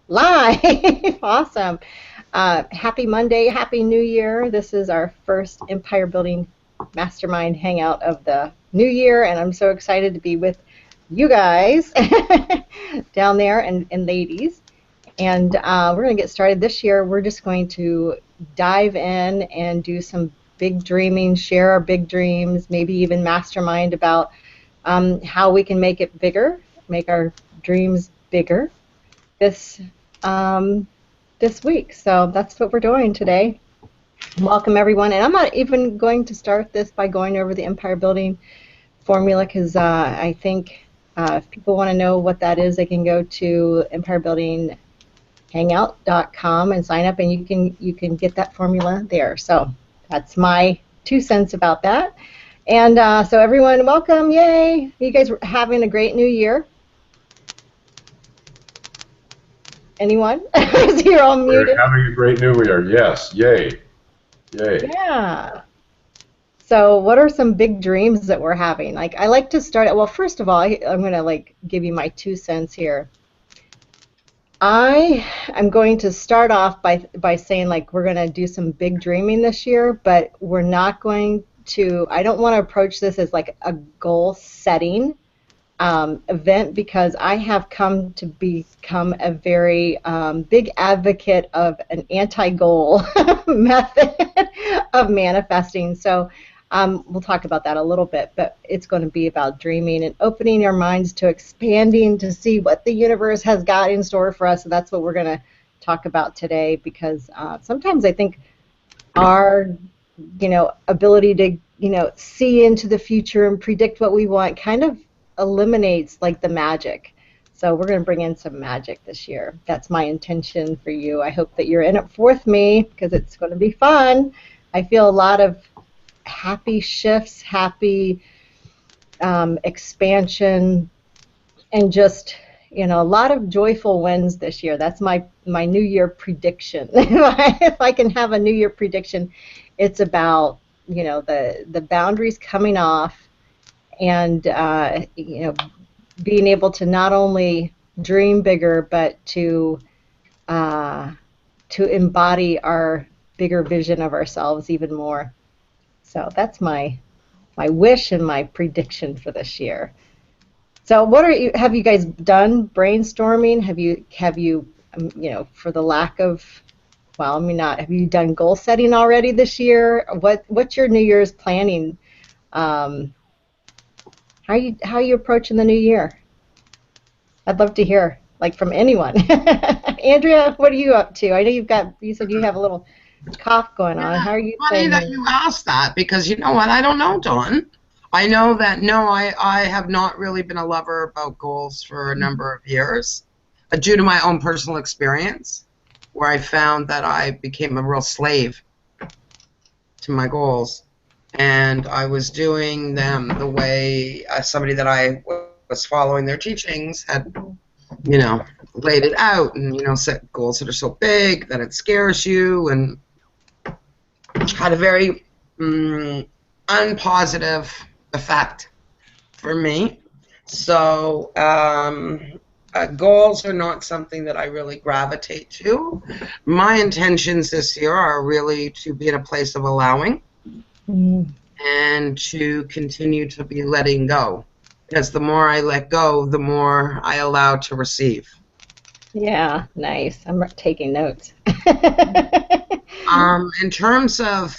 Live. Awesome. Happy Monday. Happy New Year. This is our first Empire Building Mastermind Hangout of the new year, and I'm so excited to be with you guys down there and ladies. And we're going to get started this year. We're just going to dive in and do some big dreaming, share our big dreams, maybe even mastermind about how we can make it bigger, make our dreams bigger this um, this week. So that's what we're doing today. Welcome everyone, and I'm not even going to start this by going over the empire building formula because I think if people want to know what that is, they can go to empirebuildinghangout.com and sign up, and you can get that formula there. So that's my 2 cents about that. And so everyone, welcome! Yay! You guys are having a great new year. Anyone? So you're all We're muted. having a great new year. Yes. Yay. Yay. Yeah. So what are some big dreams that we're having? Like I like to start well, first of all, I'm going to give you my 2 cents here. I am going to start off by saying we're going to do some big dreaming this year, but we're not going to I don't want to approach this as like a goal setting event because I have come to become a very big advocate of an anti-goal method of manifesting. So we'll talk about that a little bit, but it's going to be about dreaming and opening our minds to expanding to see what the universe has got in store for us. So that's what we're going to talk about today because sometimes I think our ability to see into the future and predict what we want kind of eliminates the magic. So we're going to bring in some magic this year. That's my intention for you. I hope that you're in it with me because it's going to be fun. I feel a lot of happy shifts, happy expansion, and just a lot of joyful wins this year. That's my New Year prediction. If I can have a New Year prediction, it's about the boundaries coming off and being able to not only dream bigger but to embody our bigger vision of ourselves even more. So that's my wish and my prediction for this year. So what have you guys done brainstorming? Have you for the lack of well, I mean not have you done goal setting already this year? What's your New Year's planning? How are you approaching the new year? I'd love to hear, from anyone. Andrea, what are you up to? I know you said you have a little cough going on. How are you Funny saying that you asked that because you know what? I don't know, Dawn. I know that I have not really been a lover about goals for a number of years due to my own personal experience where I found that I became a real slave to my goals. And I was doing them the way somebody that I was following their teachings had, laid it out and, set goals that are so big that it scares you and had a very unpositive effect for me. So goals are not something that I really gravitate to. My intentions this year are really to be in a place of allowing. And to continue to be letting go, because the more I let go, the more I allow to receive. Yeah, nice. I'm taking notes. In terms of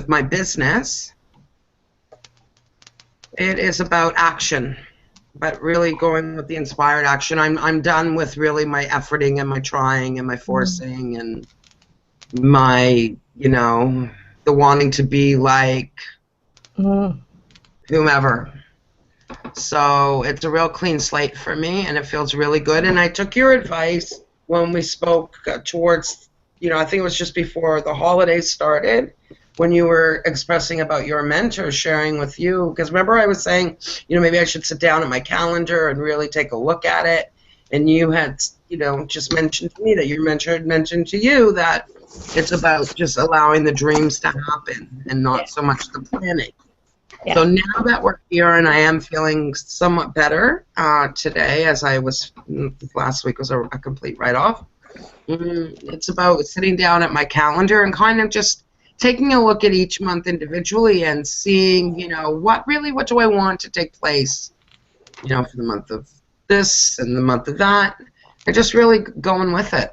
my business, it is about action, but really going with the inspired action. I'm done with really my efforting and my trying and my forcing and my the wanting to be like whomever. So it's a real clean slate for me, and it feels really good. And I took your advice when we spoke towards, I think it was just before the holidays started, when you were expressing about your mentor sharing with you. Because remember I was saying, maybe I should sit down at my calendar and really take a look at it. And you had, just mentioned to me that your mentor had mentioned to you that it's about just allowing the dreams to happen and not so much the planning. So now that we're here and I am feeling somewhat better today, as I was, last week was a complete write-off. It's about sitting down at my calendar and kind of just taking a look at each month individually and seeing, you know, what do I want to take place, you know, for the month of this and the month of that, and just really going with it.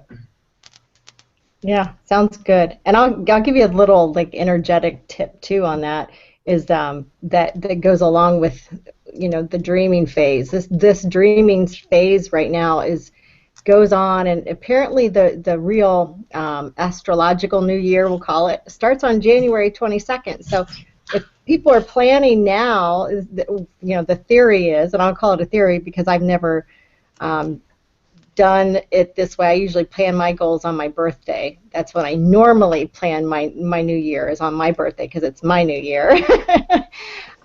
Yeah, sounds good. And I'll give you a little like energetic tip too on that. Is that goes along with, you know, the dreaming phase. This dreaming phase right now goes on, and apparently the real astrological new year, we'll call it, starts on January 22nd. So if people are planning now, you know, the theory is, and I'll call it a theory because I've never done it this way. I usually plan my goals on my birthday. That's when I normally plan my new year, is on my birthday because it's my new year.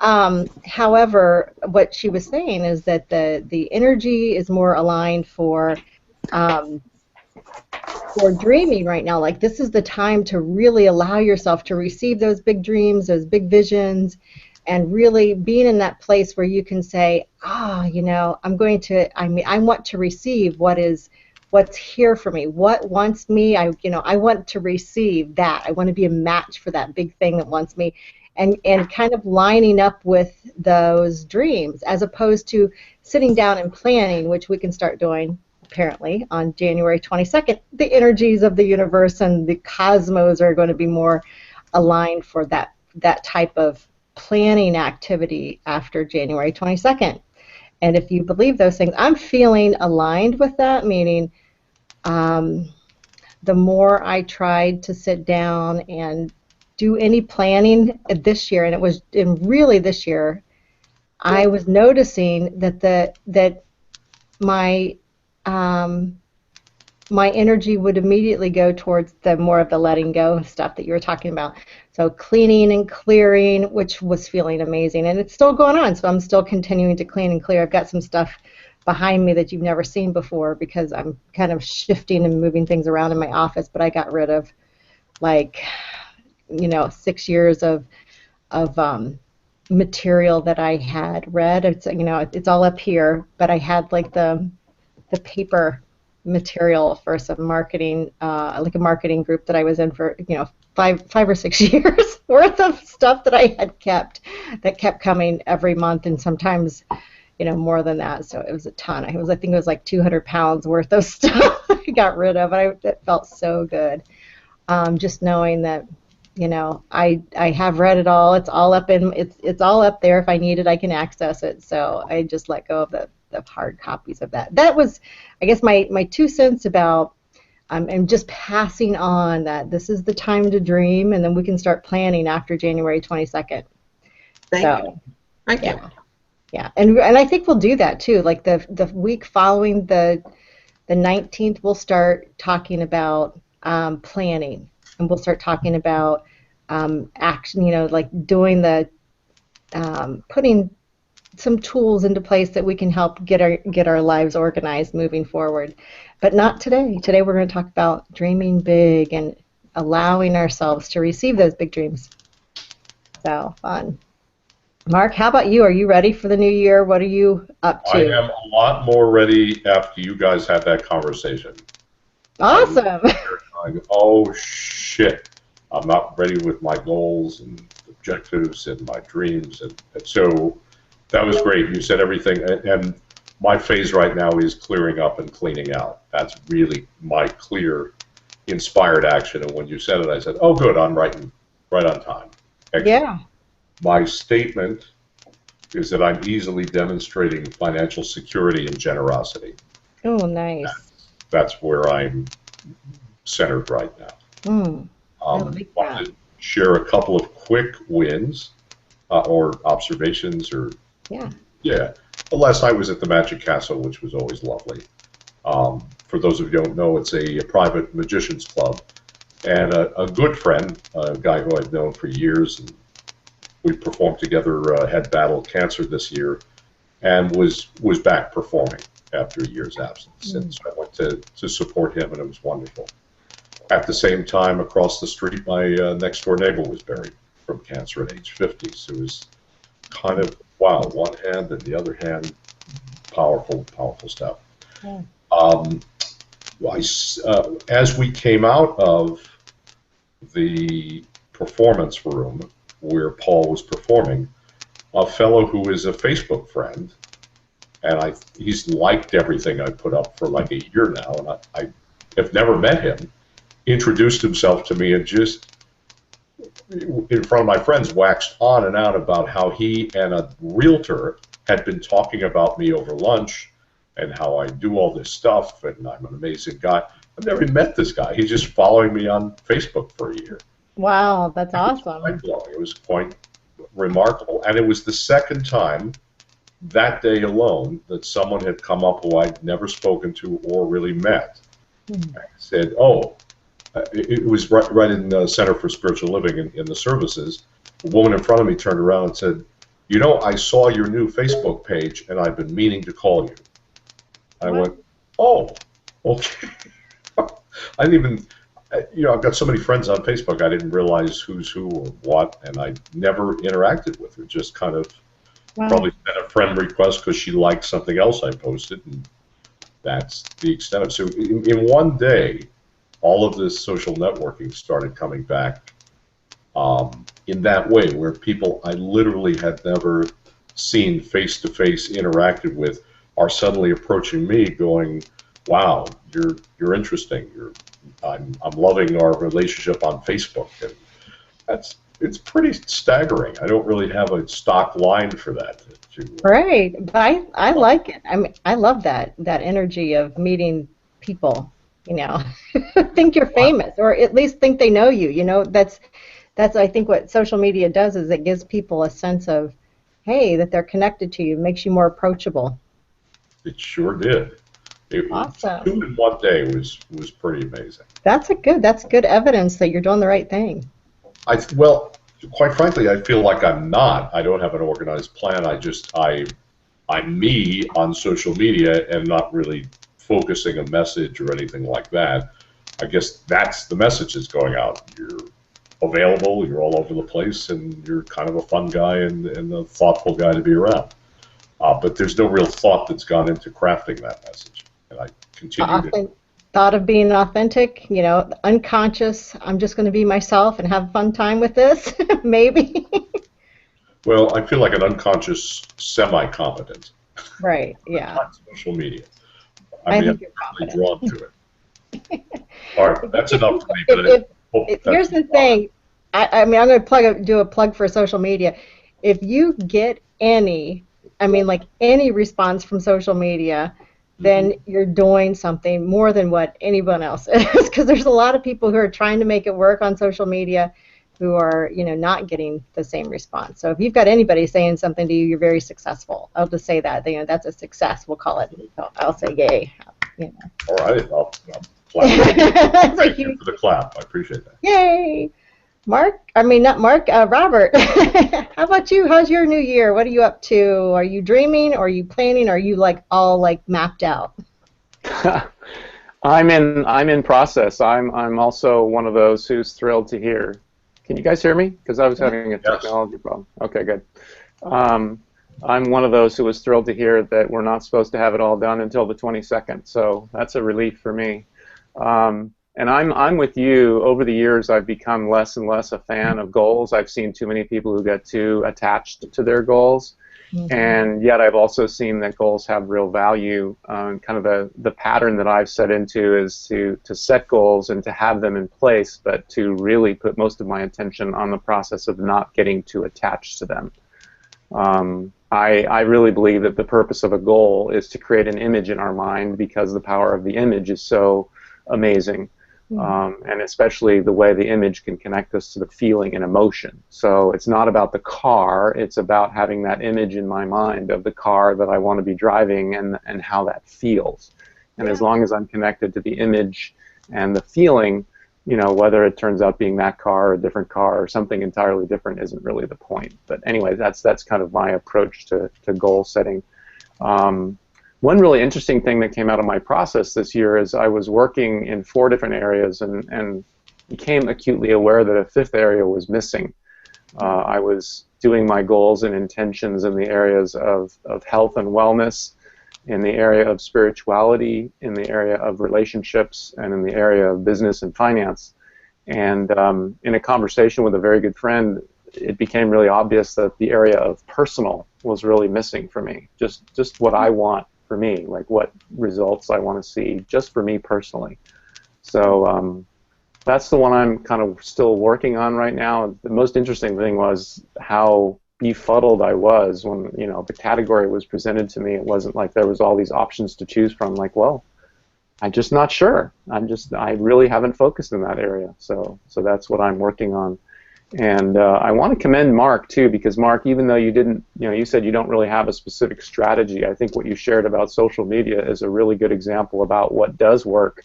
However, what she was saying is that the energy is more aligned for dreaming right now. Like, this is the time to really allow yourself to receive those big dreams, those big visions, and really being in that place where you can say, you know, I want to receive what's here for me, what wants me. I want to receive that. I want to be a match for that big thing that wants me, and kind of lining up with those dreams, as opposed to sitting down and planning, which we can start doing apparently on January 22nd. The energies of the universe and the cosmos are going to be more aligned for that type of planning activity after January 22nd. And if you believe those things, I'm feeling aligned with that, meaning the more I tried to sit down and do any planning this year, and really this year, I was noticing that my energy would immediately go towards the more of the letting go stuff that you were talking about. So cleaning and clearing, which was feeling amazing, and it's still going on. So I'm still continuing to clean and clear. I've got some stuff behind me that you've never seen before because I'm kind of shifting and moving things around in my office. But I got rid of, like, you know, 6 years of material that I had read. It's, you know, it's all up here, but I had like the paper material for some marketing, like a marketing group that I was in for, you know, five or 6 years worth of stuff that I had kept coming every month, and sometimes, you know, more than that. So it was a ton. I think it was like 200 pounds worth of stuff I got rid of. It felt so good. Just knowing that, you know, I have read it all. It's all up it's all up there. If I need it, I can access it. So I just let go of the hard copies of that. That was, I guess, my 2 cents about, and just passing on that this is the time to dream, and then we can start planning after January 22nd. Thank you. Yeah, and I think we'll do that too. Like the week following the 19th, we'll start talking about planning, and we'll start talking about action. You know, like doing putting some tools into place that we can help get our lives organized moving forward. But not today. Today we're going to talk about dreaming big and allowing ourselves to receive those big dreams. So fun. Mark, how about you? Are you ready for the new year? What are you up to? I am a lot more ready after you guys had that conversation. Awesome. Oh, shit. I'm not ready with my goals and objectives and my dreams. And so that was great. You said everything. And my phase right now is clearing up and cleaning out. That's really my clear, inspired action. And when you said it, I said, oh, good, I'm right on time. Excellent. Yeah. My statement is that I'm easily demonstrating financial security and generosity. Oh, nice. That's where I'm centered right now. I like I wanted to share a couple of quick wins or observations, or yeah. Last night was at the Magic Castle, which was always lovely. For those of you who don't know, it's a private magician's club, and a good friend, a guy who I've known for years, and we performed together, had battled cancer this year, and was back performing after a year's absence. And so I went to support him, and it was wonderful. At the same time, across the street, my next door neighbor was buried from cancer at age 50. So it was kind of, wow, one hand and the other hand, powerful, powerful stuff. Yeah. As we came out of the performance room where Paul was performing, a fellow who is a Facebook friend, and he's liked everything I put up for like a year now, and I have never met him, introduced himself to me and just, in front of my friends, waxed on and on about how he and a realtor had been talking about me over lunch and how I do all this stuff and I'm an amazing guy. I've never met this guy. He's just following me on Facebook for a year. Wow, that's awesome. It was quite remarkable. And it was the second time that day alone that someone had come up who I'd never spoken to or really met. I said, oh, it was right in the Center for Spiritual Living in the services. A woman in front of me turned around and said, you know, I saw your new Facebook page and I've been meaning to call you. I went, oh, okay. I didn't even, you know, I've got so many friends on Facebook, I didn't realize who's who or what, and I never interacted with her, just kind of probably sent a friend request because she liked something else I posted, and that's the extent of it. So in one day, all of this social networking started coming back in that way, where people I literally had never seen face-to-face interacted with are suddenly approaching me going, wow, you're interesting. I'm loving our relationship on Facebook, and it's pretty staggering. I don't really have a stock line for that. Right, but I like it. I mean, I love that energy of meeting people. You know, think you're famous, or at least think they know you. You know, that's I think what social media does is it gives people a sense of, hey, that they're connected to you, makes you more approachable. It sure did. Awesome. 2 in 1 day was pretty amazing. That's good evidence that you're doing the right thing. Well, quite frankly, I feel like I'm not. I don't have an organized plan. I'm me on social media and not really focusing a message or anything like that. I guess that's the message that's going out. You're available, you're all over the place, and you're kind of a fun guy and a thoughtful guy to be around. But there's no real thought that's gone into crafting that message. And I continue to... Thought of being authentic, you know, unconscious, I'm just going to be myself and have a fun time with this, maybe. Well, I feel like an unconscious semi-competent. Right, yeah. On social media. I mean, I'm really drawn to it. All right, that's enough for me. Here's the thing. I mean, I'm going to do a plug for social media. If you get any response from social media, then you're doing something more than what anyone else is, because there's a lot of people who are trying to make it work on social media who are, you know, not getting the same response. So if you've got anybody saying something to you, you're very successful. I'll just say that. You know, that's a success, we'll call it. I'll say yay. You know. All right, I'll clap. Thank you for the clap. I appreciate that. Yay. Robert, how about you? How's your new year? What are you up to? Are you dreaming? Are you planning? Are you like all like mapped out? I'm in process. I'm also one of those who's thrilled to hear. Can you guys hear me? Because I was having a technology problem. Okay, good. I'm one of those who was thrilled to hear that we're not supposed to have it all done until the 22nd. So that's a relief for me. And I'm with you. Over the years, I've become less and less a fan of goals. I've seen too many people who get too attached to their goals. And yet I've also seen that goals have real value. Kind of the pattern that I've set into is to set goals and to have them in place, but to really put most of my attention on the process of not getting too attached to them. I really believe that the purpose of a goal is to create an image in our mind, because the power of the image is so amazing. And especially the way the image can connect us to the feeling and emotion. So it's not about the car, it's about having that image in my mind of the car that I want to be driving and how that feels. And as long as I'm connected to the image and the feeling, you know, whether it turns out being that car or a different car or something entirely different isn't really the point. But anyway, that's kind of my approach to goal setting. One really interesting thing that came out of my process this year is I was working in 4 different areas and became acutely aware that a 5th area was missing. I was doing my goals and intentions in the areas of health and wellness, in the area of spirituality, in the area of relationships, and in the area of business and finance. And in a conversation with a very good friend, it became really obvious that the area of personal was really missing for me. Just what I want for me, like what results I want to see just for me personally. So that's the one I'm kind of still working on right now. The most interesting thing was how befuddled I was when, you know, the category was presented to me. It wasn't like there was all these options to choose from. Like, well, I'm just not sure. I really haven't focused in that area. So that's what I'm working on. And I want to commend Mark too, because Mark, even though you didn't, you know, you said you don't really have a specific strategy, I think what you shared about social media is a really good example about what does work.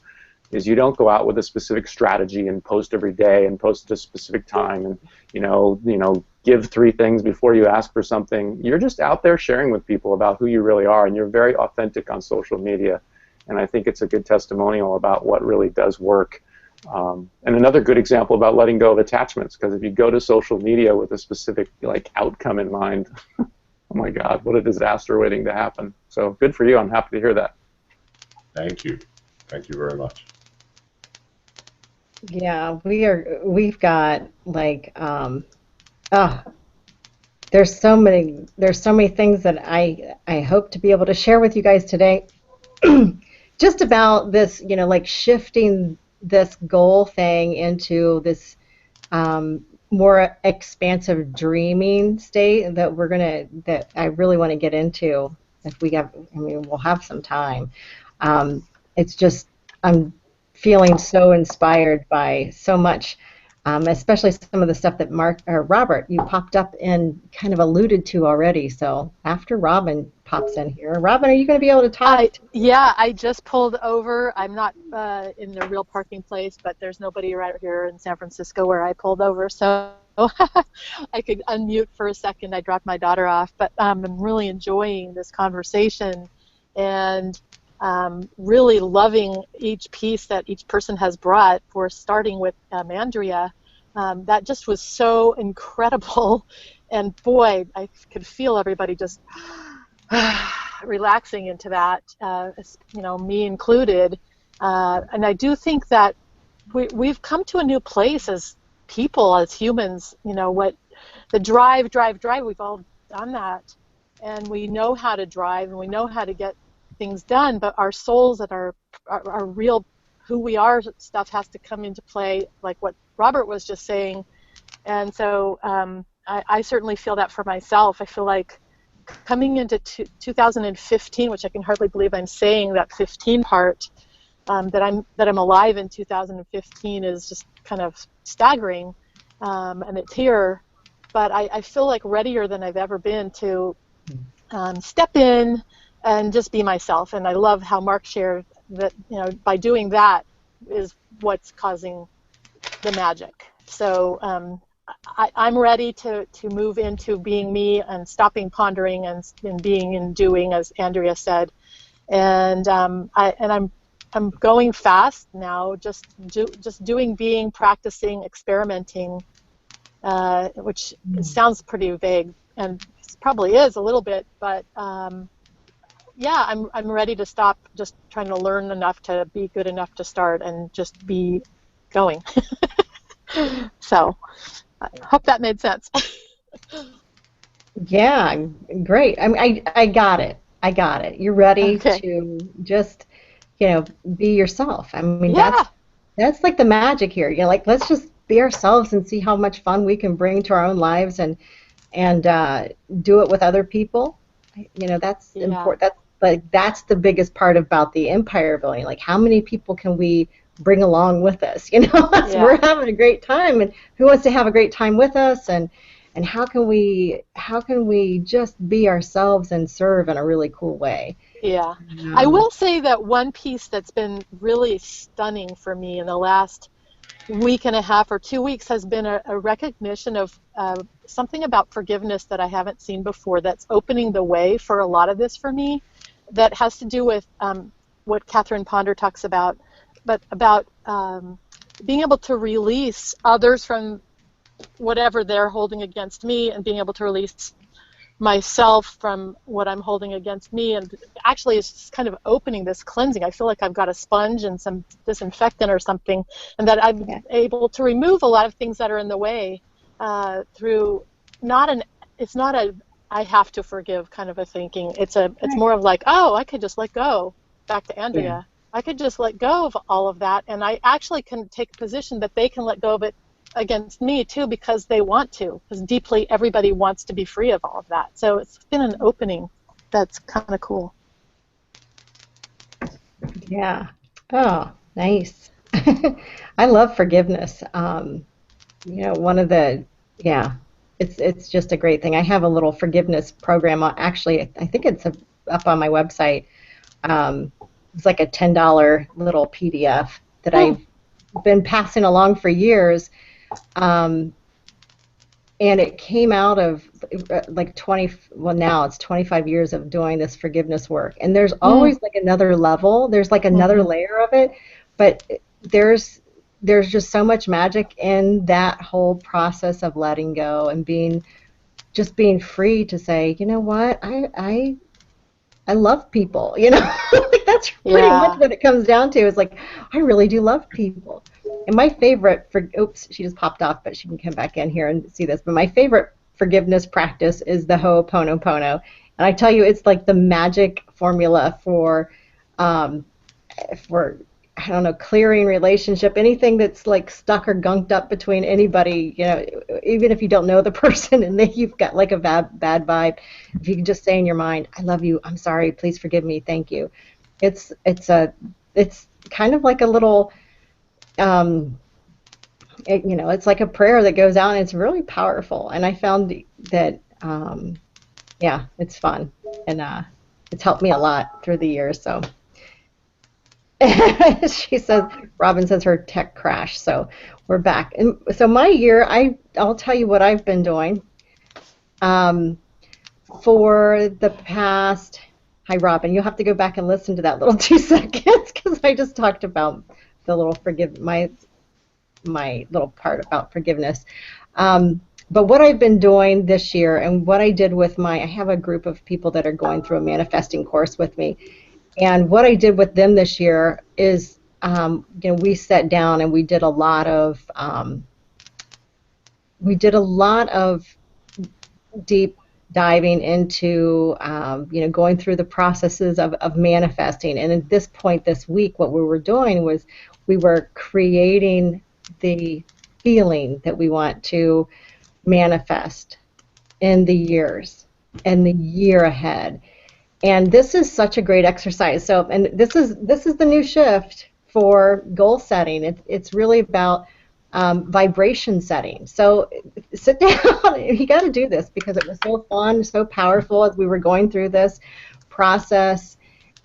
Is you don't go out with a specific strategy and post every day and post at a specific time and you know give 3 things before you ask for something. You're just out there sharing with people about who you really are, and you're very authentic on social media. And I think it's a good testimonial about what really does work. And another good example about letting go of attachments, because if you go to social media with a specific like outcome in mind, oh my God, what a disaster waiting to happen. So good for you. I'm happy to hear that. Thank you. Thank you very much. Yeah, we've got like there's so many things that I hope to be able to share with you guys today. Just about this, you know, like shifting this goal thing into this more expansive dreaming state that I really want to get into if we have, I mean, we'll have some time. It's just, I'm feeling so inspired by so much, especially some of the stuff that Robert, you popped up and kind of alluded to already. So after Robin pops in here, Robin, are you going to be able to talk? Yeah, I just pulled over. I'm not in the real parking place, but there's nobody right here in San Francisco where I pulled over, so I could unmute for a second. I dropped my daughter off, but I'm really enjoying this conversation and really loving each piece that each person has brought. For starting with Andrea, that just was so incredible, and boy, I could feel everybody just relaxing into that, you know, me included. And I do think that we've come to a new place as people, as humans. You know, what the drive, we've all done that, and we know how to drive and we know how to get things done, but our souls and our real who we are stuff has to come into play, like what Robert was just saying. And so I certainly feel that for myself. I feel like coming into 2015, which I can hardly believe I'm saying that 15 part, that I'm alive in 2015 is just kind of staggering, and it's here. But I feel like readier than I've ever been to step in and just be myself. And I love how Mark shared that, you know, by doing that is what's causing the magic. So I'm ready to move into being me and stopping pondering and being and doing, as Andrea said. And I'm going fast now, just doing, being, practicing, experimenting, which sounds pretty vague, and it probably is a little bit, but yeah, I'm ready to stop just trying to learn enough to be good enough to start and just be going. So I hope that made sense. Yeah, great. I mean, I got it. I got it. You're ready Okay. to just, you know, be yourself. I mean, Yeah. that's like the magic here. You know, like let's just be ourselves and see how much fun we can bring to our own lives and do it with other people. You know, that's important. That's the biggest part about the empire building. Like, how many people can we bring along with us? You know, we're having a great time, and who wants to have a great time with us? And how can we just be ourselves and serve in a really cool way? Yeah. I will say that one piece that's been really stunning for me in the last week and a half or 2 weeks has been a recognition of something about forgiveness that I haven't seen before, that's opening the way for a lot of this for me, that has to do with what Catherine Ponder talks about, but about being able to release others from whatever they're holding against me, and being able to release myself from what I'm holding against me. And actually it's just kind of opening this cleansing. I feel like I've got a sponge and some disinfectant or something, and that I'm able to remove a lot of things that are in the way through it's not a I have to forgive kind of a thinking. It's more of like, oh, I could just let go. Back to Andrea. Yeah. I could just let go of all of that, and I actually can take a position that they can let go of it against me too, because they want to, because deeply everybody wants to be free of all of that. So it's been an opening that's kind of cool. Yeah. Oh, nice. I love forgiveness. One of the, yeah, it's just a great thing. I have a little forgiveness program. Actually, I think it's up on my website. It's like a $10 little PDF that I've been passing along for years. And it came out of like now it's 25 years of doing this forgiveness work. And there's always like another level. There's like another layer of it, but there's just so much magic in that whole process of letting go and being free to say, you know what, I love people, like that's pretty much what it comes down to, is like, I really do love people. And my favorite, oops, she just popped off, but she can come back in here and see this, but my favorite forgiveness practice is the Ho'oponopono. And I tell you, it's like the magic formula for I don't know, clearing relationship, anything that's like stuck or gunked up between anybody, even if you don't know the person and you've got like a bad vibe, if you can just say in your mind, I love you, I'm sorry, please forgive me, thank you. It's kind of like a little, it's like a prayer that goes out, and it's really powerful. And I found that, it's fun, and it's helped me a lot through the years, so. She says, Robin says her tech crashed, so we're back. And so my year, I'll tell you what I've been doing. For the past, hi Robin, you'll have to go back and listen to that little 2 seconds, because I just talked about the little my little part about forgiveness. But what I've been doing this year, and what I did with I have a group of people that are going through a manifesting course with me. And what I did with them this year is, we sat down and we did a lot of deep diving into, going through the processes of manifesting. And at this point this week, what we were doing was we were creating the feeling that we want to manifest in the years and the year ahead. And this is such a great exercise. So, and this is the new shift for goal setting. It's really about vibration setting. So sit down. You got to do this, because it was so fun, so powerful as we were going through this process.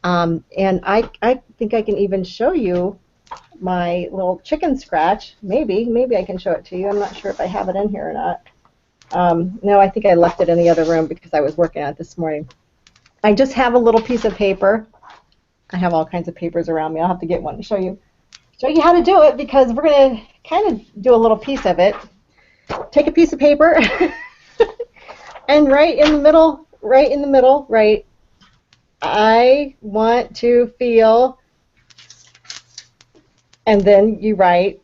And I think I can even show you my little chicken scratch. Maybe I can show it to you. I'm not sure if I have it in here or not. No, I think I left it in the other room because I was working on it this morning. I just have a little piece of paper. I have all kinds of papers around me. I'll have to get one to show you how to do it, because we're going to kind of do a little piece of it. Take a piece of paper and right in the middle, I want to feel, and then you write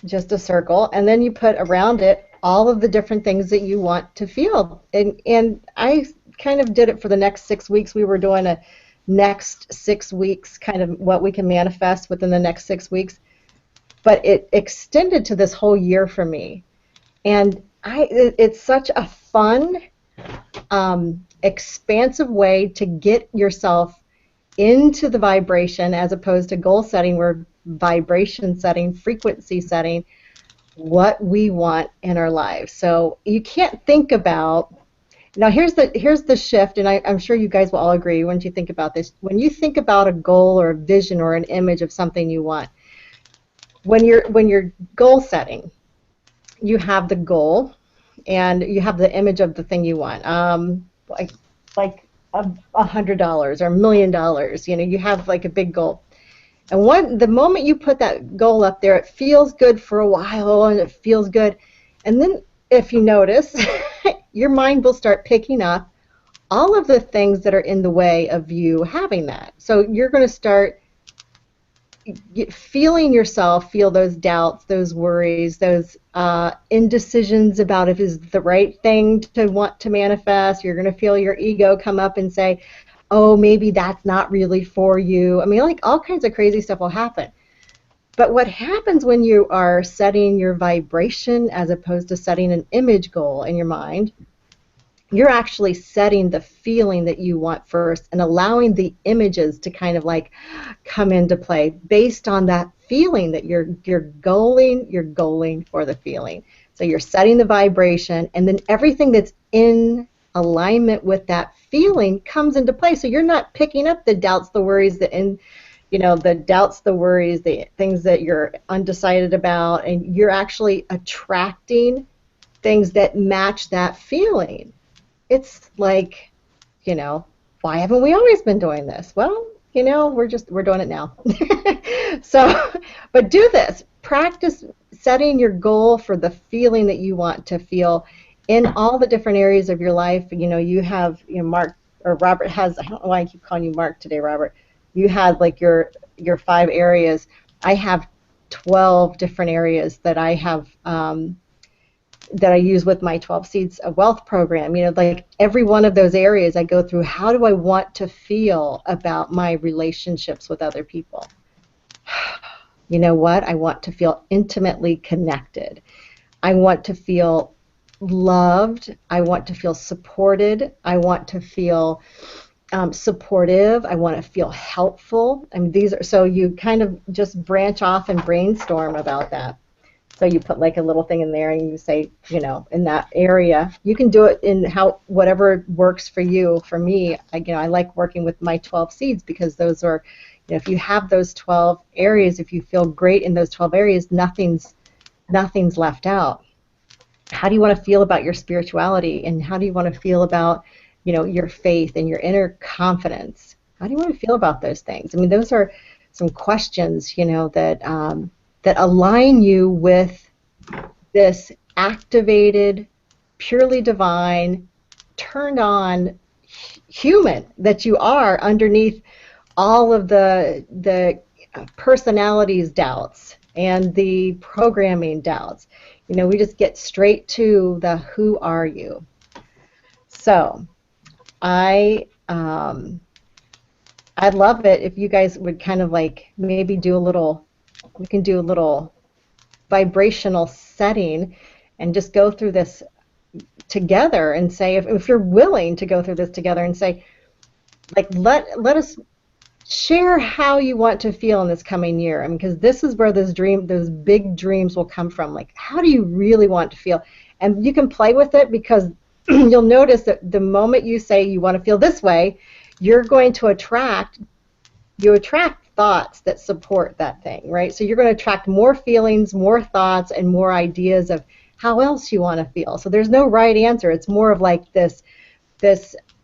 just a circle, and then you put around it all of the different things that you want to feel. And I kind of did it for the next 6 weeks. We were doing a next 6 weeks, kind of what we can manifest within the next 6 weeks. But it extended to this whole year for me. And it's such a fun, expansive way to get yourself into the vibration, as opposed to goal setting, where vibration setting, frequency setting, what we want in our lives. So you can't think about, now here's the shift, and I'm sure you guys will all agree when you think about this. When you think about a goal or a vision or an image of something you want, when you're goal setting, you have the goal and you have the image of the thing you want, like $100 or $1 million. You have like a big goal. And the moment you put that goal up there, it feels good for a while, and it feels good. And then if you notice, your mind will start picking up all of the things that are in the way of you having that. So you're going to start feeling yourself feel those doubts, those worries, those indecisions about if it's the right thing to want to manifest. You're going to feel your ego come up and say, oh, maybe that's not really for you. I mean, like all kinds of crazy stuff will happen. But what happens when you are setting your vibration as opposed to setting an image goal in your mind, you're actually setting the feeling that you want first and allowing the images to kind of like come into play based on that feeling that you're goaling for the feeling. So you're setting the vibration, and then everything that's in alignment with that feeling comes into play. So you're not picking up the doubts, the worries, the doubts, the worries, the things that you're undecided about, and you're actually attracting things that match that feeling. It's like, why haven't we always been doing this? Well, we're doing it now. So, but do this. Practice setting your goal for the feeling that you want to feel in all the different areas of your life. You have, Mark, or Robert has, I don't know why I keep calling you Mark today, Robert. You had like your 5 areas. I have 12 different areas that I have that I use with my 12 Seeds of Wealth program. Like every one of those areas I go through, how do I want to feel about my relationships with other people? You know what? I want to feel intimately connected. I want to feel loved. I want to feel supported. I want to feel supportive. I want to feel helpful. I mean, so you kind of just branch off and brainstorm about that. So you put like a little thing in there and you say, in that area. You can do it in whatever works for you. For me, I like working with my 12 seeds because those are, if you have those 12 areas, if you feel great in those 12 areas, nothing's left out. How do you want to feel about your spirituality, and how do you want to feel about, your faith and your inner confidence? How do you want to feel about those things? I mean, those are some questions, that align you with this activated, purely divine, turned on human that you are underneath all of the personalities doubts and the programming doubts. We just get straight to the who are you. So I'd love it if you guys would kind of like maybe we can do a little vibrational setting and just go through this together and say, if you're willing to go through this together and say, like, let us share how you want to feel in this coming year. I mean, because this is where those big dreams will come from. Like, how do you really want to feel? And you can play with it, because you'll notice that the moment you say you want to feel this way, you're going to attract thoughts that support that thing, right? So you're going to attract more feelings, more thoughts, and more ideas of how else you want to feel. So there's no right answer. It's more of like this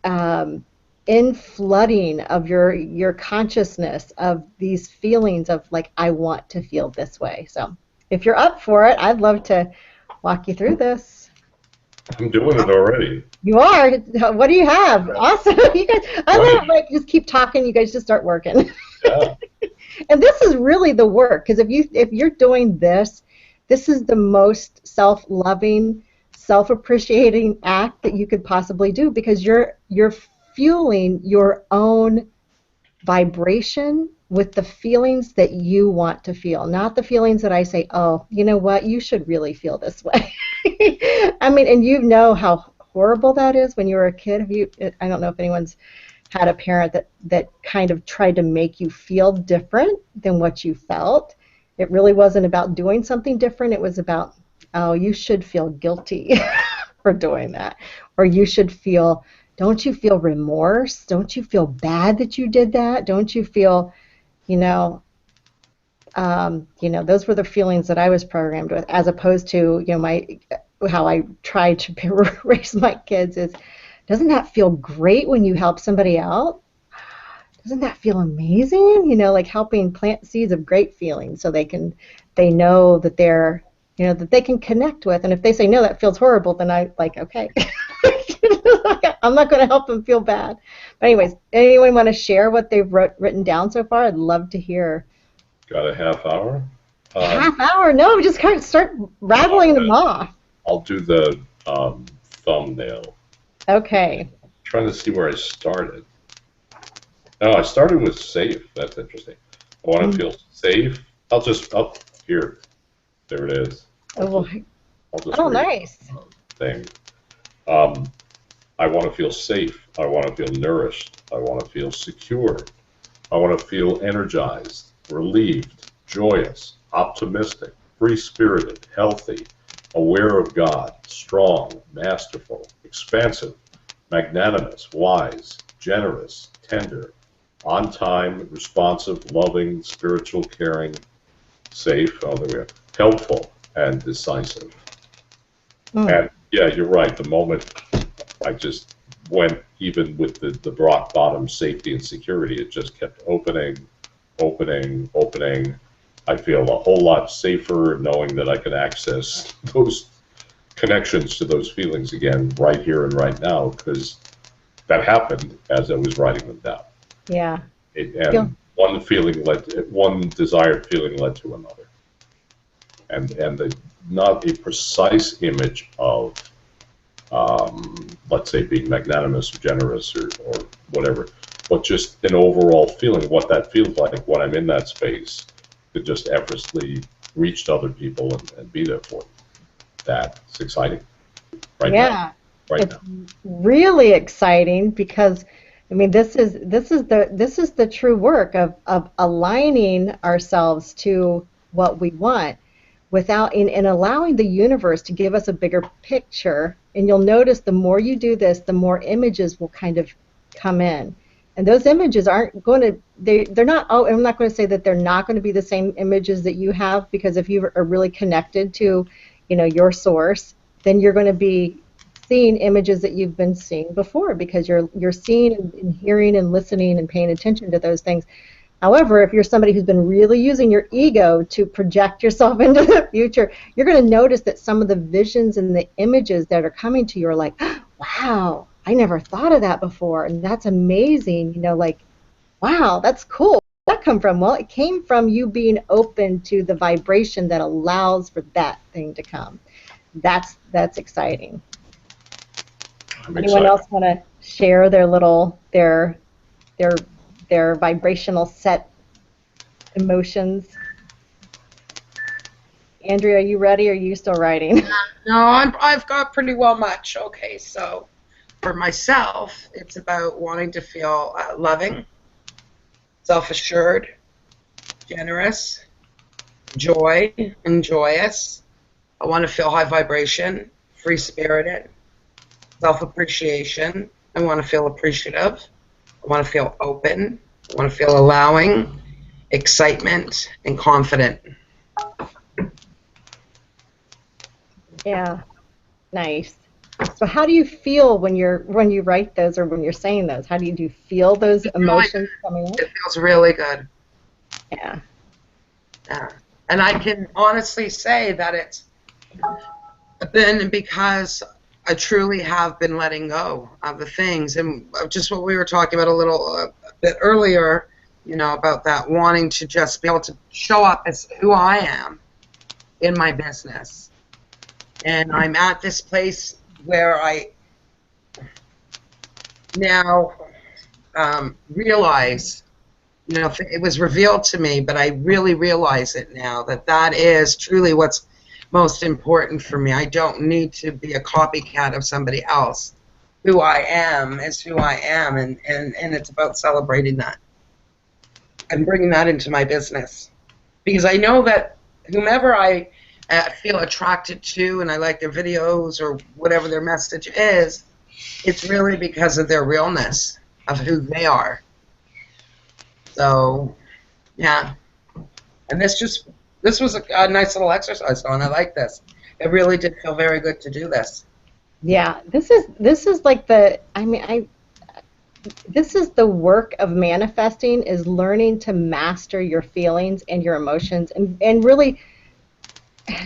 inflooding of your consciousness of these feelings of like, I want to feel this way. So if you're up for it, I'd love to walk you through this. I'm doing it already. You are? What do you have? Awesome. You guys, I love it. Like, just keep talking. You guys just start working. Yeah. And this is really the work, because if you're doing this is the most self-loving, self-appreciating act that you could possibly do, because you're fueling your own vibration with the feelings that you want to feel, not the feelings that I say, oh, you know what, you should really feel this way. I mean, and you know how horrible that is when you were a kid. I don't know if anyone's had a parent that kind of tried to make you feel different than what you felt. It really wasn't about doing something different. It was about, oh, you should feel guilty for doing that. Or you should feel, don't you feel remorse? Don't you feel bad that you did that? Don't you feel, those were the feelings that I was programmed with, as opposed to, how I tried to raise my kids is, doesn't that feel great when you help somebody out? Doesn't that feel amazing? Like helping plant seeds of great feelings, so they know that they're that they can connect with. And if they say, no, that feels horrible, then I like, okay. I'm not going to help them feel bad. But anyways, anyone want to share what they've written down so far? I'd love to hear. Got a half hour? Half hour? No, just kind of start rattling them off. I'll do the thumbnail. Okay. I'm trying to see where I started. No, I started with safe. That's interesting. I want to feel safe. Here. There it is. I'll just read nice. Thing. I want to feel safe. I want to feel nourished. I want to feel secure. I want to feel energized, relieved, joyous, optimistic, free-spirited, healthy, aware of God, strong, masterful, expansive, magnanimous, wise, generous, tender, on time, responsive, loving, spiritual, caring, safe, there we are, helpful, and decisive. And yeah, you're right. The moment I just went, even with the rock bottom safety and security, it just kept opening. I feel a whole lot safer knowing that I can access those connections to those feelings again right here and right now, because that happened as I was writing them down. Yeah. One desired feeling led to another. And not a precise image of, let's say, being magnanimous or generous or whatever, but just an overall feeling, what that feels like when I'm in that space, to just effortlessly reach to other people and be there for them. That's exciting. Now. It's really exciting because, I mean, this is the true work of aligning ourselves to what we want, without in allowing the universe to give us a bigger picture. And you'll notice the more you do this, the more images will kind of come in. And those images aren't going to, they're not, I'm not going to say that they're not going to be the same images that you have, because if you are really connected to, your source, then you're going to be seeing images that you've been seeing before, because you're seeing and hearing and listening and paying attention to those things. However, if you're somebody who's been really using your ego to project yourself into the future, you're going to notice that some of the visions and the images that are coming to you are like, wow, I never thought of that before, and that's amazing. Like, wow, that's cool. Where did that come from? Well, it came from you being open to the vibration that allows for that thing to come. That's exciting. Anyone else want to share their vibrational set emotions? Andrea, are you ready, or are you still writing? No, I've got pretty well much. Okay, so for myself, it's about wanting to feel loving, self-assured, generous, joy, and joyous. I want to feel high vibration, free-spirited, self-appreciation. I want to feel appreciative. I want to feel open. I want to feel allowing, excitement, and confident. Yeah, nice. So how do you feel when you write those, or when you're saying those? How do you feel those emotions coming up? It feels really good. Yeah. Yeah. And I can honestly say that it's been because I truly have been letting go of the things, and just what we were talking about a bit earlier, about that wanting to just be able to show up as who I am in my business. And I'm at this place where I now realize, it was revealed to me, but I really realize it now, that is truly what's most important for me. I don't need to be a copycat of somebody else. Who I am is who I am, and it's about celebrating that and bringing that into my business. Because I know that whomever I feel attracted to, and I like their videos or whatever their message is, it's really because of their realness of who they are. So, yeah. And this was a nice little exercise, Dawn. I like this. It really did feel very good to do this. Yeah, this is like this is the work of manifesting, is learning to master your feelings and your emotions, and really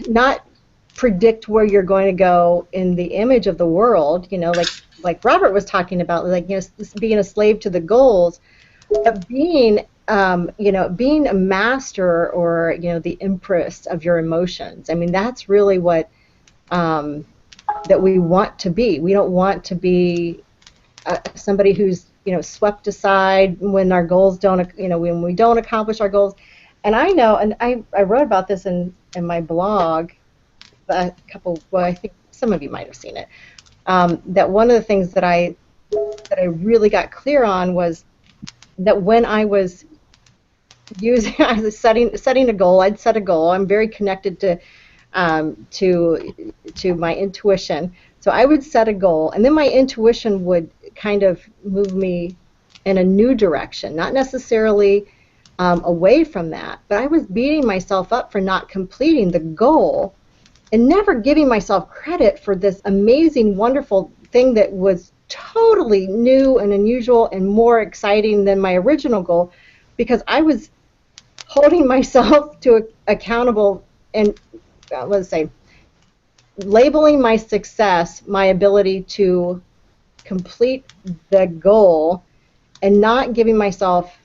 not predict where you're going to go in the image of the world, you know, like Robert was talking about, like, you know, being a slave to the goals, but being you know, being a master, or, you know, the empress of your emotions. I mean, that's really what that we want to be. We don't want to be somebody who's, you know, swept aside when our goals don't, you know, when we don't accomplish our goals. And I know, and I wrote about this in my blog a couple, well, I think some of you might have seen it, that one of the things that I really got clear on was that when I was I was setting a goal, I'd set a goal. I'm very connected to my intuition. So I would set a goal, and then my intuition would kind of move me in a new direction, not necessarily away from that, but I was beating myself up for not completing the goal and never giving myself credit for this amazing, wonderful thing that was totally new and unusual and more exciting than my original goal, because I was holding myself to accountable and, let's say, labeling my success, my ability to complete the goal, and not giving myself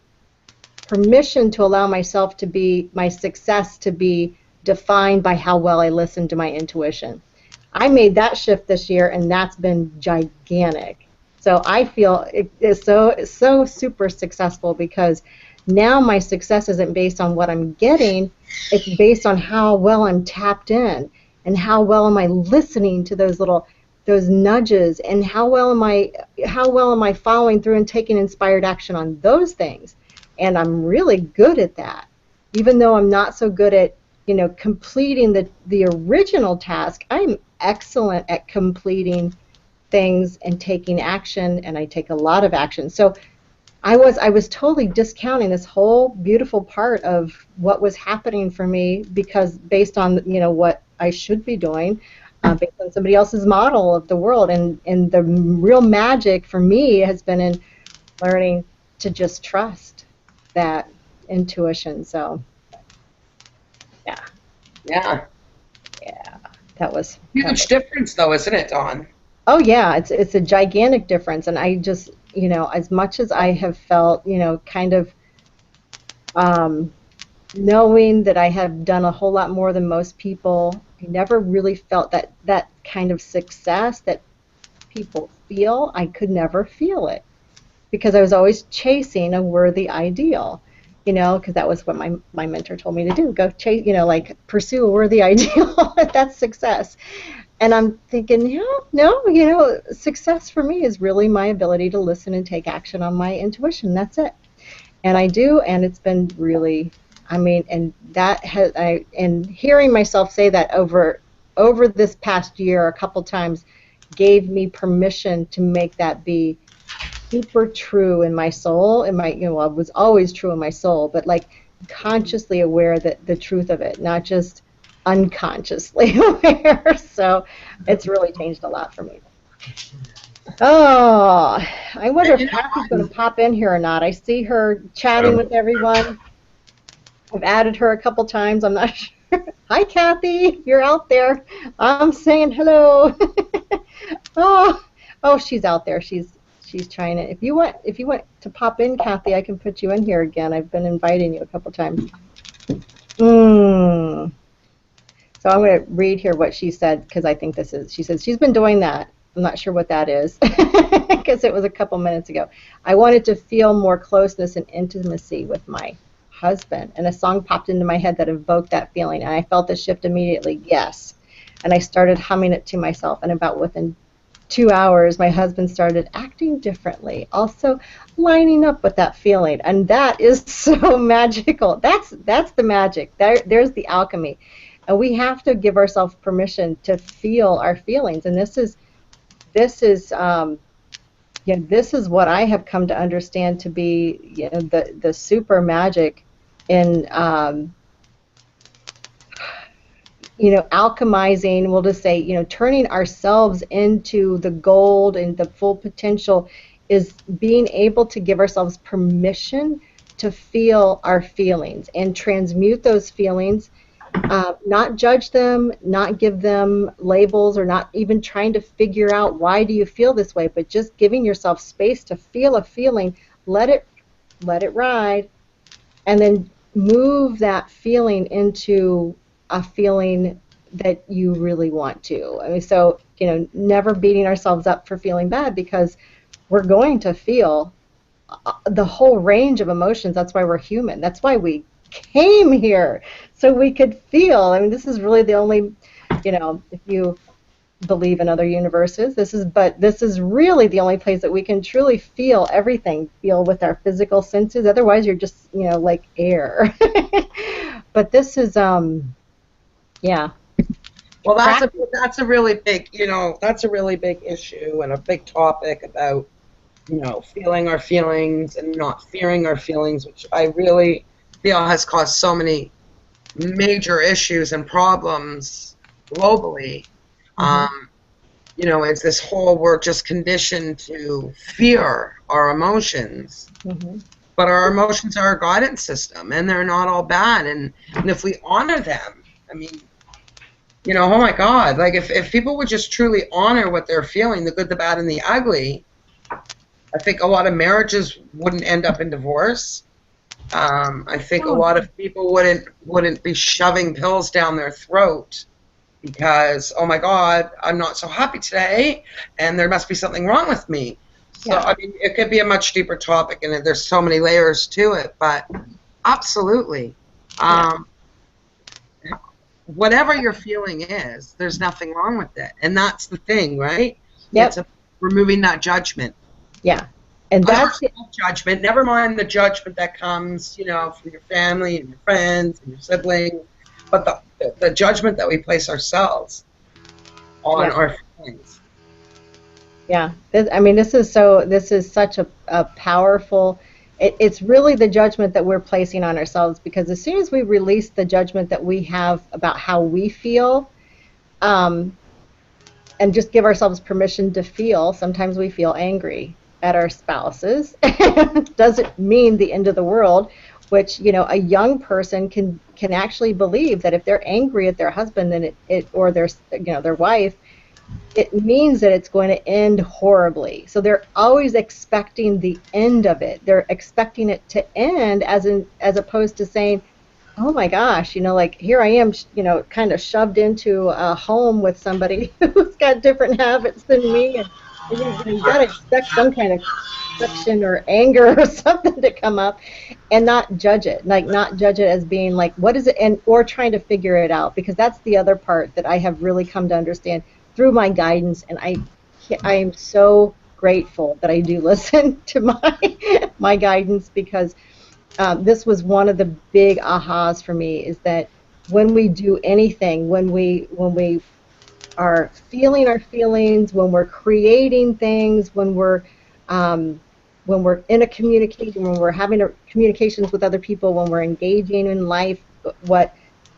permission to allow myself to be, my success to be defined by how well I listen to my intuition. I made that shift this year, and that's been gigantic. So I feel it is so super successful, because now my success isn't based on what I'm getting, it's based on how well I'm tapped in, and how well am I listening to those nudges, and how well am I following through and taking inspired action on those things. And I'm really good at that, even though I'm not so good at, you know, completing the original task. I'm excellent at completing things and taking action, and I take a lot of action. So I was totally discounting this whole beautiful part of what was happening for me, because based on, you know, what I should be doing, based on somebody else's model of the world. And the real magic for me has been in learning to just trust that intuition. So yeah. Yeah. Yeah. That was huge difference, though, isn't it, Dawn? Oh yeah, it's a gigantic difference. And I just, you know, as much as I have felt, you know, kind of knowing that I have done a whole lot more than most people, I never really felt that kind of success that people feel. I could never feel it, because I was always chasing a worthy ideal, you know, because that was what my mentor told me to do. Go chase, you know, like, pursue a worthy ideal. That's success. And I'm thinking, no, you know, success for me is really my ability to listen and take action on my intuition. That's it. And I do, and it's been really, I mean, and that has, and hearing myself say that over this past year a couple times gave me permission to make that be super true in my soul, in my, you know, it was always true in my soul, but like consciously aware that the truth of it, not just unconsciously aware. So it's really changed a lot for me. Oh, I wonder if Kathy's going to pop in here or not. I see her chatting with everyone. I've added her a couple times. I'm not sure. Hi, Kathy. You're out there. I'm saying hello. Oh, she's out there. She's trying to. If you want to pop in, Kathy, I can put you in here again. I've been inviting you a couple times. So I'm going to read here what she said, because I think this is, she says, she's been doing that. I'm not sure what that is, because it was a couple minutes ago. I wanted to feel more closeness and intimacy with my husband, and a song popped into my head that evoked that feeling, and I felt the shift immediately, yes. And I started humming it to myself, and about within 2 hours, my husband started acting differently, also lining up with that feeling, and that is so magical. That's the magic. There's the alchemy. And we have to give ourselves permission to feel our feelings. And this is what I have come to understand to be, you know, the super magic in, you know, alchemizing. We'll just say, you know, turning ourselves into the gold and the full potential is being able to give ourselves permission to feel our feelings and transmute those feelings not judge them, not give them labels, or not even trying to figure out why do you feel this way, but just giving yourself space to feel a feeling, let it ride, and then move that feeling into a feeling that you really want to. I mean, so, never beating ourselves up for feeling bad, because we're going to feel the whole range of emotions. That's why we're human. That's why we came here, so we could feel. I mean, this is really the only, if you believe in other universes, this is really the only place that we can truly feel everything, feel with our physical senses. Otherwise, you're just, like air. But this is, yeah. Well, that's a really big, that's a really big issue and a big topic about, feeling our feelings and not fearing our feelings, which I really feel has caused so many major issues and problems globally. It's this whole, we're just conditioned to fear our emotions. But our emotions are a guidance system, and they're not all bad. And if we honor them, I mean, oh my God, like if people would just truly honor what they're feeling, the good, the bad, and the ugly, I think a lot of marriages wouldn't end up in divorce. I think a lot of people wouldn't be shoving pills down their throat because, oh my God, I'm not so happy today, and there must be something wrong with me. So, I mean, it could be a much deeper topic, and there's so many layers to it, but absolutely. Whatever your feeling is, there's nothing wrong with it. And that's the thing, right? Yep. It's removing that judgment. Yeah. And that's the judgment. Never mind the judgment that comes, from your family and your friends and your siblings, but the judgment that we place ourselves on our feelings. Yeah. I mean, this is such a powerful, it's really the judgment that we're placing on ourselves, because as soon as we release the judgment that we have about how we feel, and just give ourselves permission to feel, sometimes we feel angry at our spouses. Doesn't mean the end of the world, which, a young person can actually believe that if they're angry at their husband, then or their wife, it means that it's going to end horribly. So they're always expecting the end of it. They're expecting it to end as opposed to saying, oh my gosh, like here I am, kind of shoved into a home with somebody who's got different habits than me, and you got to expect some kind of friction or anger or something to come up, and not judge it, not judge it as being like, what is it, or trying to figure it out, because that's the other part that I have really come to understand through my guidance, and I am so grateful that I do listen to my guidance, because this was one of the big ahas for me, is that when we do anything, when we are feeling our feelings, when we're creating things, when we're in a communication, when we're having communications with other people, when we're engaging in life, what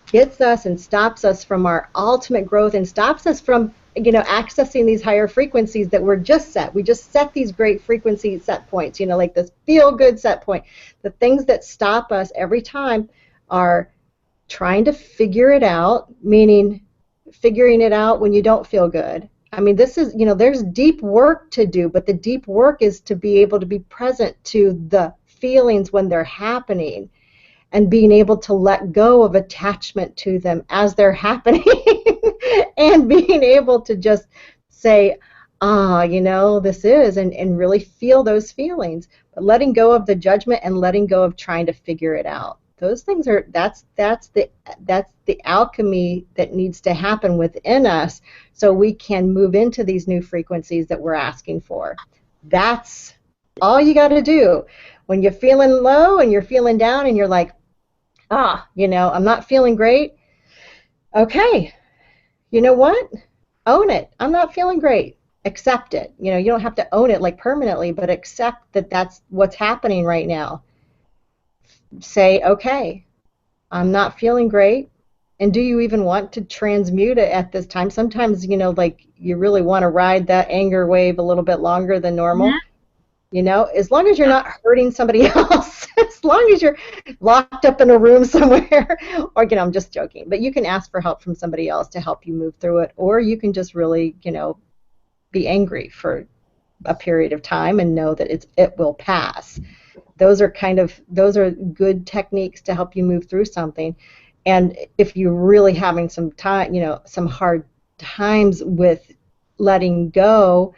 gets us and stops us from our ultimate growth and stops us from accessing these higher frequencies that we're just set. We just set these great frequency set points, like this feel-good set point. The things that stop us every time are trying to figure it out, meaning figuring it out when you don't feel good. I mean, this is, there's deep work to do, but the deep work is to be able to be present to the feelings when they're happening, and being able to let go of attachment to them as they're happening, and being able to just say, this is, and really feel those feelings, but letting go of the judgment and letting go of trying to figure it out. Those things that's the alchemy that needs to happen within us, so we can move into these new frequencies that we're asking for. That's all you got to do. When you're feeling low and you're feeling down and you're like, I'm not feeling great. Okay, you know what? Own it. I'm not feeling great. Accept it. You don't have to own it like permanently, but accept that that's what's happening right now. Say, okay, I'm not feeling great. And do you even want to transmute it at this time? Sometimes, like you really want to ride that anger wave a little bit longer than normal. As long as you're not hurting somebody else. as long as you're locked up in a room somewhere, or, I'm just joking, but you can ask for help from somebody else to help you move through it, or you can just really, be angry for a period of time and know that it will pass. Those are good techniques to help you move through something. And if you're really having some time, some hard times with letting go,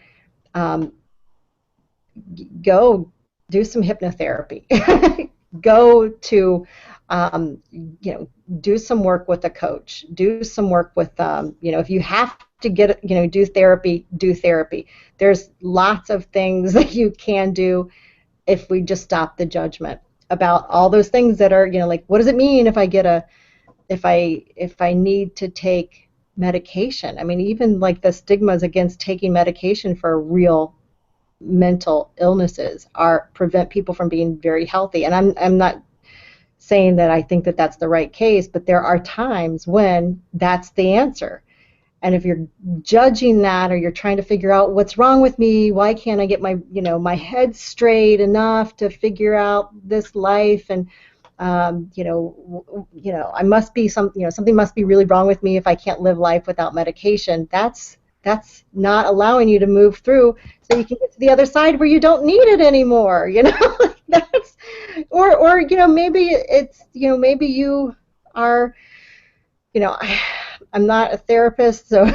go do some hypnotherapy. Go to, do some work with a coach. Do some work with, if you have to do therapy, do therapy. There's lots of things that you can do if we just stop the judgment about all those things that are, like, what does it mean if I need to take medication? I mean, even like the stigmas against taking medication for real mental illnesses prevent people from being very healthy. And I'm not saying that I think that that's the right case, but there are times when that's the answer. And if you're judging that, or you're trying to figure out what's wrong with me, why can't I get my head straight enough to figure out this life, and I must be something must be really wrong with me if I can't live life without medication. That's not allowing you to move through, so you can get to the other side where you don't need it anymore. That's, or maybe it's, maybe you are, I'm not a therapist, so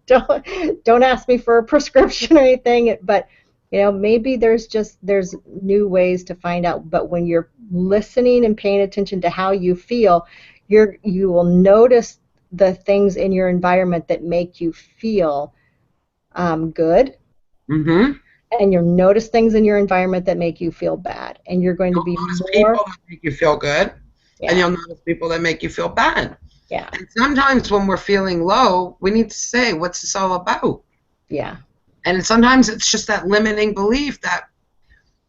don't ask me for a prescription or anything. But maybe there's new ways to find out. But when you're listening and paying attention to how you feel, you will notice the things in your environment that make you feel good. Mm-hmm. And you'll notice things in your environment that make you feel bad, and you're going to be notice more people that make you feel good, yeah. And you'll notice people that make you feel bad. Yeah. And sometimes when we're feeling low, we need to say, what's this all about? Yeah. And sometimes it's just that limiting belief that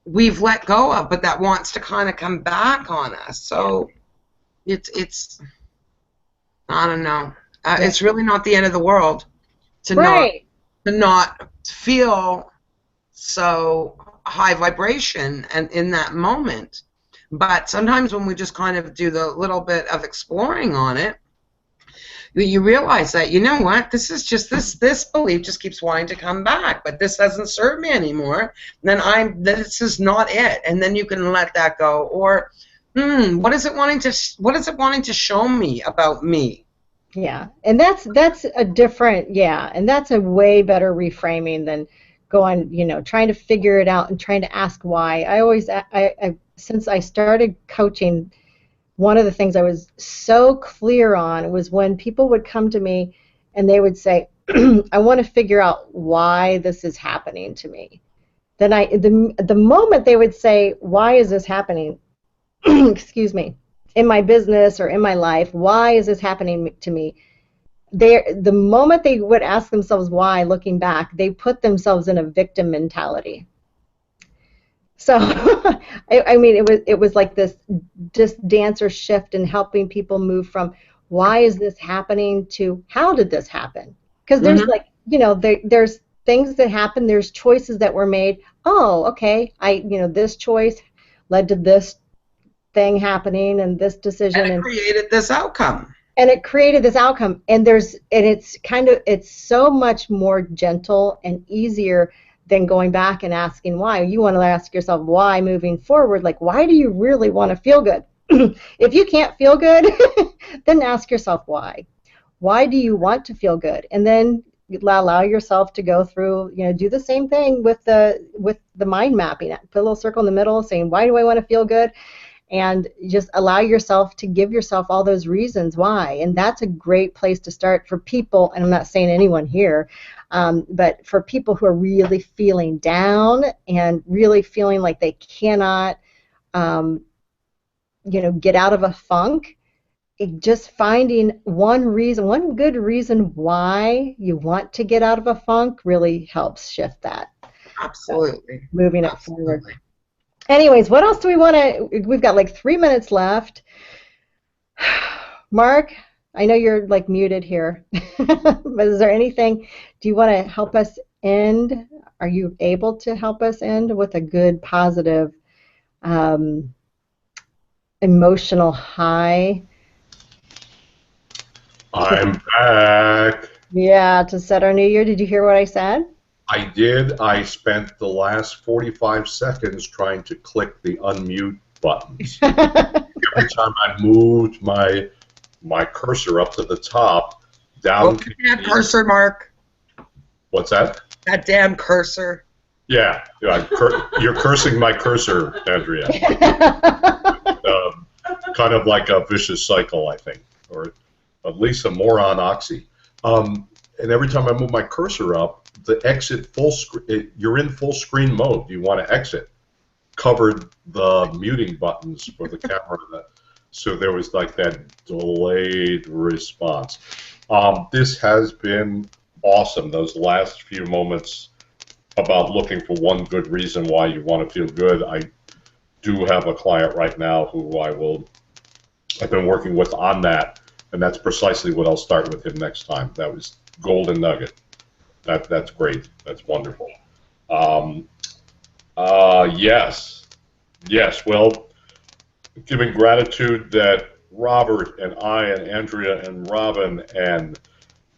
we've let go of, but that wants to kind of come back on us. So it's I don't know. It's really not the end of the world to not feel so high vibration and in that moment. But sometimes when we just kind of do the little bit of exploring on it, you realize that, you know what, this is just this belief just keeps wanting to come back, but this doesn't serve me anymore. This is not it, and then you can let that go. Or, what is it wanting to show me about me? Yeah, and that's a different, and that's a way better reframing than going, trying to figure it out and trying to ask why. I since I started coaching, one of the things I was so clear on was when people would come to me and they would say, I want to figure out why this is happening to me. Then the moment they would say, why is this happening, excuse me, in my business or in my life, why is this happening to me? The moment they would ask themselves why, looking back, they put themselves in a victim mentality. So, I mean, it was like this just dancer shift in helping people move from why is this happening to how did this happen? Because there's there's things that happen, there's choices that were made. Oh, okay, this choice led to this thing happening and this decision, and it created this outcome. And it created this outcome, and it's so much more gentle and easier than going back and asking why. You want to ask yourself why moving forward, like, why do you really want to feel good? If you can't feel good, then ask yourself why. Why do you want to feel good? And then allow yourself to go through, do the same thing with the mind mapping. Put a little circle in the middle saying, why do I want to feel good? And just allow yourself to give yourself all those reasons why. And that's a great place to start for people, and I'm not saying anyone here, but for people who are really feeling down and really feeling like they cannot, get out of a funk, just finding one good reason why you want to get out of a funk really helps shift that. Absolutely. So, moving it forward. Anyways, what else do we want to, we've got like 3 minutes left. Mark, I know you're like muted here, but is there anything, do you want to help us end? Are you able to help us end with a good positive um, emotional high. I'm back. Yeah, to set our new year. Did you hear what I said? I did. I spent the last 45 seconds trying to click the unmute buttons. Every time I moved my cursor up to the top, down. Look at that cursor, Mark. What's that? That damn cursor. Yeah, you're cursing my cursor, Andrea. Kind of like a vicious cycle, I think, or at least a moron oxy. And every time I move my cursor up, the exit full screen. You're in full screen mode. You want to exit. Covered the muting buttons for the camera, so there was like that delayed response. This has been awesome. Those last few moments about looking for one good reason why you want to feel good. I do have a client right now who I've been working with on that, and that's precisely what I'll start with him next time. That was golden nugget. That's great. That's wonderful. Yes. Well, giving gratitude that Robert and I and Andrea and Robin and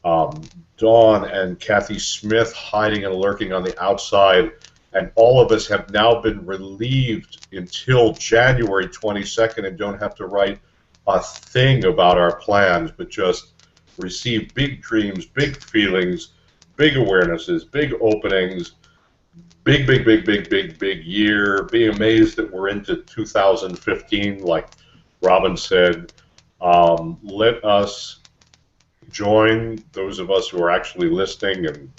Dawn and Kathy Smith hiding and lurking on the outside, and all of us have now been relieved until January 22nd and don't have to write a thing about our plans, but just receive big dreams, big feelings, big awarenesses, big openings, big year. Be amazed that we're into 2015, like Robin said. Let us join those of us who are actually listening and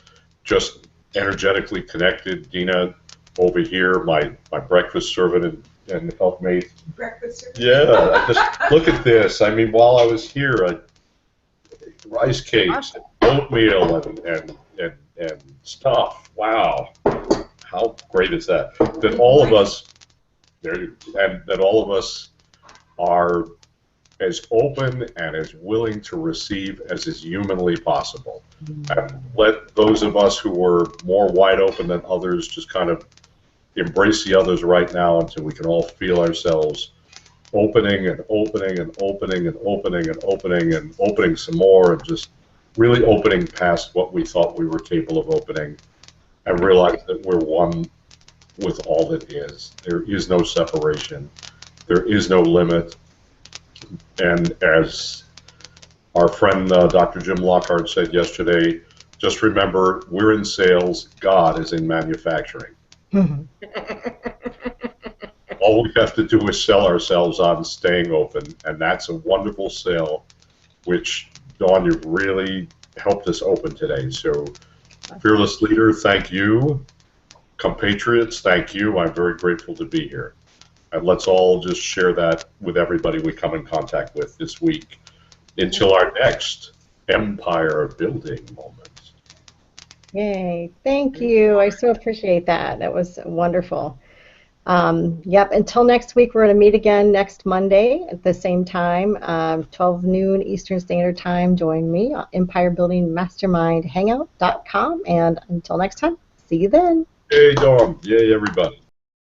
just energetically connected. Dina over here, my breakfast servant and helpmate. Breakfast servant. Yeah, just look at this. I mean, while I was here, rice cakes, and oatmeal, and stuff. Wow, how great is that? That all of us, that all of us are as open and as willing to receive as is humanly possible. And let those of us who are more wide open than others just kind of embrace the others right now until we can all feel ourselves opening and opening and opening and opening and opening and opening some more, and just really opening past what we thought we were capable of opening, and realize that we're one with all that is. There is no separation. There is no limit. And as our friend Dr. Jim Lockhart said yesterday, just remember, we're in sales, God is in manufacturing. All we have to do is sell ourselves on staying open, and that's a wonderful sale, which, Dawn, you've really helped us open today. So, Fearless Leader, thank you. Compatriots, thank you. I'm very grateful to be here. And let's all just share that with everybody we come in contact with this week until our next empire building moment. Yay, thank you. I so appreciate that. That was wonderful. Yep, until next week, we're going to meet again next Monday at the same time, 12 noon Eastern Standard Time. Join me on empirebuildingmastermindhangout.com. And until next time, see you then. Yay, Dawn. Yay, everybody.